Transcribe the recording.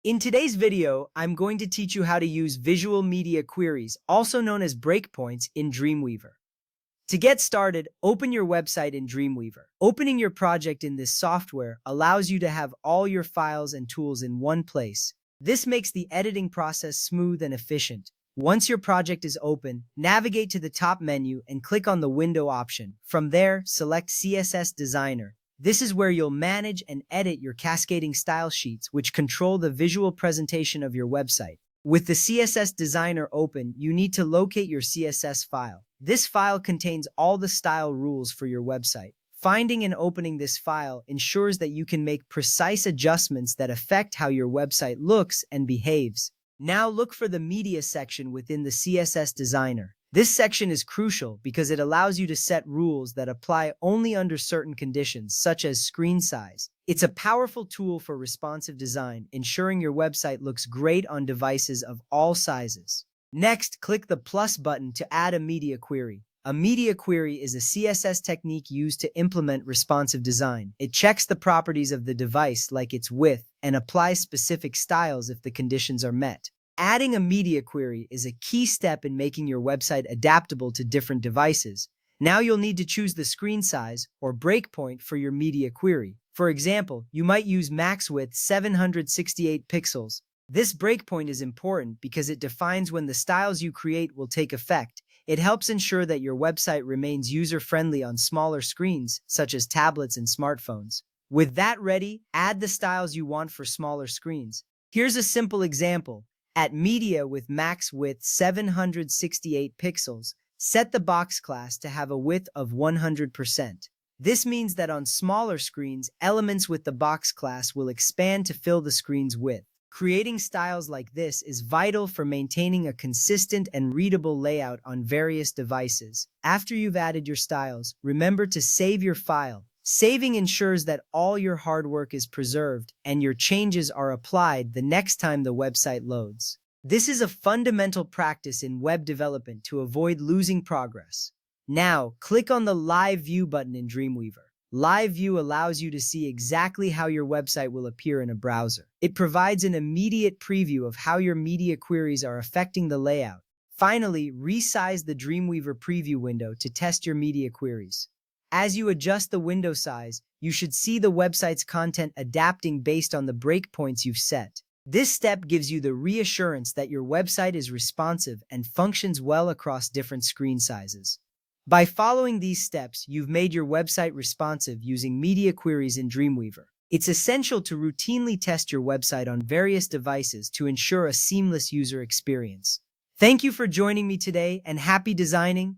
In today's video, I'm going to teach you how to use visual media queries, also known as breakpoints, in Dreamweaver. To get started, open your website in Dreamweaver. Opening your project in this software allows you to have all your files and tools in one place. This makes the editing process smooth and efficient. Once your project is open, navigate to the top menu and click on the Window option. From there, select CSS Designer. This is where you'll manage and edit your cascading style sheets, which control the visual presentation of your website. With the CSS Designer open, you need to locate your CSS file. This file contains all the style rules for your website. Finding and opening this file ensures that you can make precise adjustments that affect how your website looks and behaves. Now look for the Media section within the CSS Designer. This section is crucial because it allows you to set rules that apply only under certain conditions, such as screen size. It's a powerful tool for responsive design, ensuring your website looks great on devices of all sizes. Next, click the plus button to add a media query. A media query is a CSS technique used to implement responsive design. It checks the properties of the device, like its width, and applies specific styles if the conditions are met. Adding a media query is a key step in making your website adaptable to different devices. Now you'll need to choose the screen size or breakpoint for your media query. For example, you might use max width 768 pixels. This breakpoint is important because it defines when the styles you create will take effect. It helps ensure that your website remains user-friendly on smaller screens, such as tablets and smartphones. With that ready, add the styles you want for smaller screens. Here's a simple example. At media with max width 768 pixels, set the box class to have a width of 100%. This means that on smaller screens, elements with the box class will expand to fill the screen's width. Creating styles like this is vital for maintaining a consistent and readable layout on various devices. After you've added your styles, remember to save your file. Saving ensures that all your hard work is preserved and your changes are applied the next time the website loads. This is a fundamental practice in web development to avoid losing progress. Now, click on the Live View button in Dreamweaver. Live View allows you to see exactly how your website will appear in a browser. It provides an immediate preview of how your media queries are affecting the layout. Finally, resize the Dreamweaver preview window to test your media queries. As you adjust the window size, you should see the website's content adapting based on the breakpoints you've set. This step gives you the reassurance that your website is responsive and functions well across different screen sizes. By following these steps, you've made your website responsive using media queries in Dreamweaver. It's essential to routinely test your website on various devices to ensure a seamless user experience. Thank you for joining me today, and happy designing!